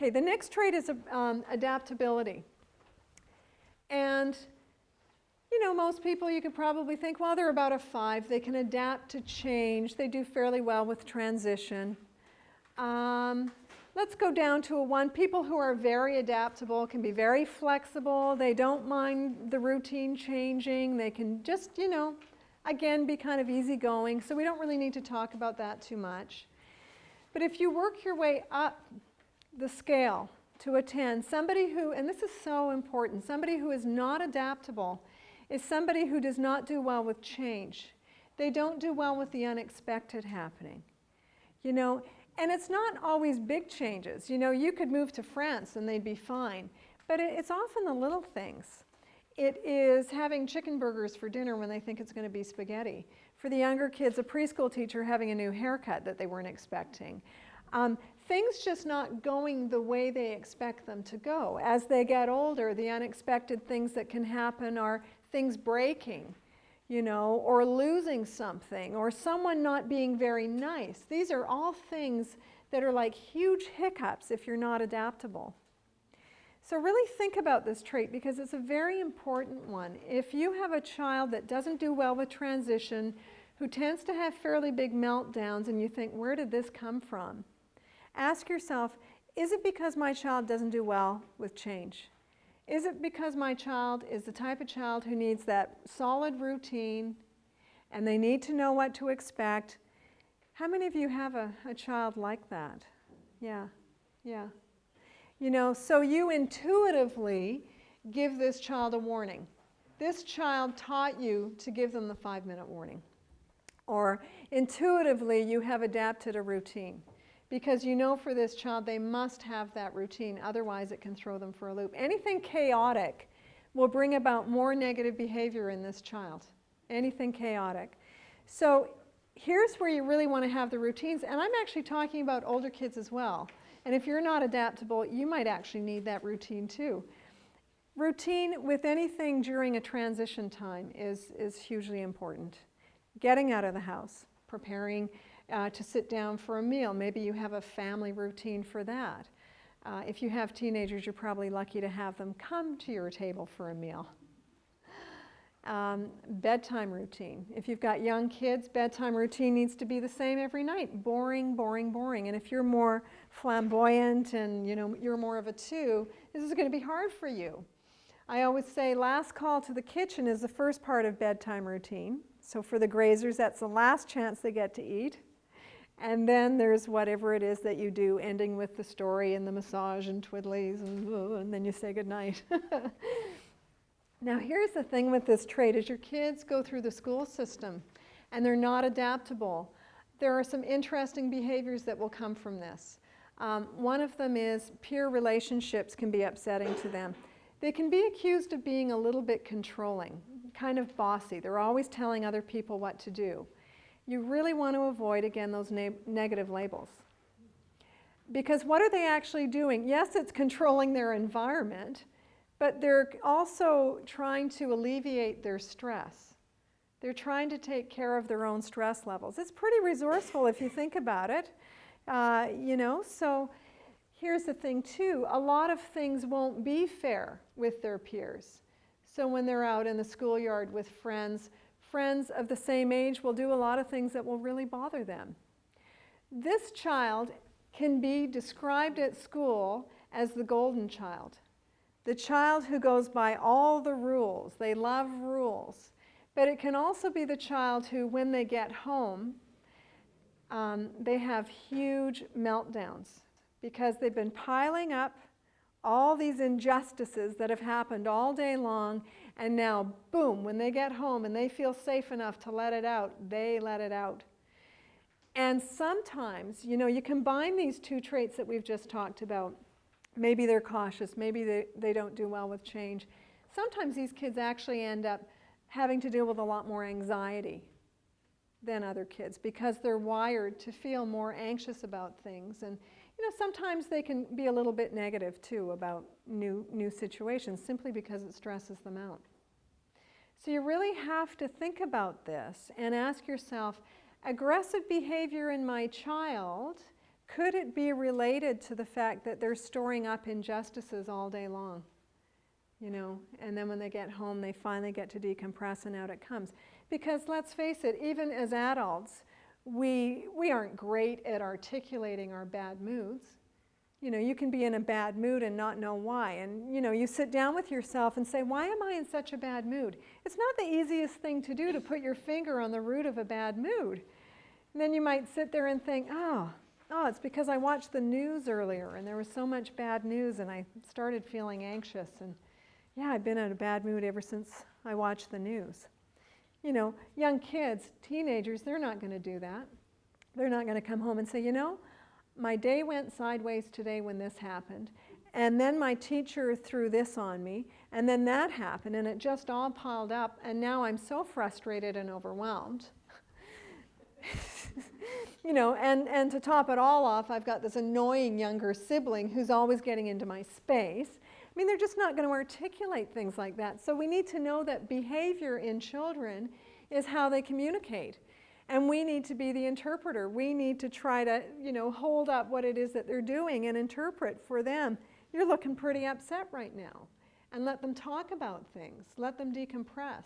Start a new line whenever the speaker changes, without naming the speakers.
Okay, the next trait is adaptability. And you know, most people, you could probably think, well, they're about a 5. They can adapt to change. They do fairly well with transition. Let's go down to a 1. People who are very adaptable can be very flexible. They don't mind the routine changing. They can just, you know, again, be kind of easygoing. So we don't really need to talk about that too much. But if you work your way up the scale to a 10, somebody who, and this is so important, somebody who is not adaptable is somebody who does not do well with change. They don't do well with the unexpected happening. You know, and it's not always big changes. You know, you could move to France and they'd be fine. But it's often the little things. It is having chicken burgers for dinner when they think it's going to be spaghetti. For the younger kids, a preschool teacher having a new haircut that they weren't expecting. Things just not going the way they expect them to go. As they get older, the unexpected things that can happen are things breaking, you know, or losing something, or someone not being very nice. These are all things that are like huge hiccups if you're not adaptable. So really think about this trait because it's a very important one. If you have a child that doesn't do well with transition, who tends to have fairly big meltdowns, and you think, where did this come from? Ask yourself, is it because my child doesn't do well with change? Is it because my child is the type of child who needs that solid routine and they need to know what to expect? How many of you have a child like that? Yeah, yeah. You know, so you intuitively give this child a warning. This child taught you to give them the 5-minute warning. Or intuitively you have adapted a routine. Because you know for this child they must have that routine, otherwise it can throw them for a loop. Anything chaotic will bring about more negative behavior in this child. Anything chaotic. So here's where you really want to have the routines, and I'm actually talking about older kids as well. And if you're not adaptable, you might actually need that routine too. Routine with anything during a transition time is hugely important. Getting out of the house, preparing to sit down for a meal. Maybe you have a family routine for that. If you have teenagers, you're probably lucky to have them come to your table for a meal. Bedtime routine. If you've got young kids, bedtime routine needs to be the same every night. Boring, boring, boring. And if you're more flamboyant and you know you're more of a 2, this is going to be hard for you. I always say last call to the kitchen is the first part of bedtime routine. So for the grazers, that's the last chance they get to eat. And there's whatever it is that you do, ending with the story and the massage and twiddlies, and then you say goodnight. Now here's the thing with this trait, as your kids go through the school system and they're not adaptable, there are some interesting behaviors that will come from this. One of them is peer relationships can be upsetting to them. They can be accused of being a little bit controlling, kind of bossy. They're always telling other people what to do. You really want to avoid, again, those negative labels. Because what are they actually doing? Yes, it's controlling their environment, but they're also trying to alleviate their stress. They're trying to take care of their own stress levels. It's pretty resourceful if you think about it. You know, so here's the thing too, a lot of things won't be fair with their peers. So when they're out in the schoolyard with friends, friends of the same age will do a lot of things that will really bother them. This child can be described at school as the golden child. The child who goes by all the rules. They love rules. But it can also be the child who, when they get home, they have huge meltdowns because they've been piling up all these injustices that have happened all day long, and now, boom, when they get home and they feel safe enough to let it out, they let it out. And sometimes, you know, you combine these two traits that we've just talked about. Maybe they're cautious, maybe they don't do well with change. Sometimes these kids actually end up having to deal with a lot more anxiety than other kids because they're wired to feel more anxious about things. And you know, sometimes they can be a little bit negative too about new situations simply because it stresses them out. So you really have to think about this and ask yourself, aggressive behavior in my child Could it be related to the fact that they're storing up injustices all day long? You know, and then when they get home, they finally get to decompress and out it comes. Because let's face it, even as adults, we aren't great at articulating our bad moods. You know, you can be in a bad mood and not know why. And, you know, you sit down with yourself and say, why am I in such a bad mood? It's not the easiest thing to do to put your finger on the root of a bad mood. And then you might sit there and think, oh, it's because I watched the news earlier and there was so much bad news and I started feeling anxious. And yeah, I've been in a bad mood ever since I watched the news. You know, young kids, teenagers, they're not going to do that. They're not going to come home and say, you know, my day went sideways today when this happened, and then my teacher threw this on me, and then that happened, and it just all piled up, and now I'm so frustrated and overwhelmed. You know, and to top it all off, I've got this annoying younger sibling who's always getting into my space. I mean, they're just not going to articulate things like that. So we need to know that behavior in children is how they communicate. And we need to be the interpreter. We need to try to, you know, hold up what it is that they're doing and interpret for them. You're looking pretty upset right now. And let them talk about things. Let them decompress.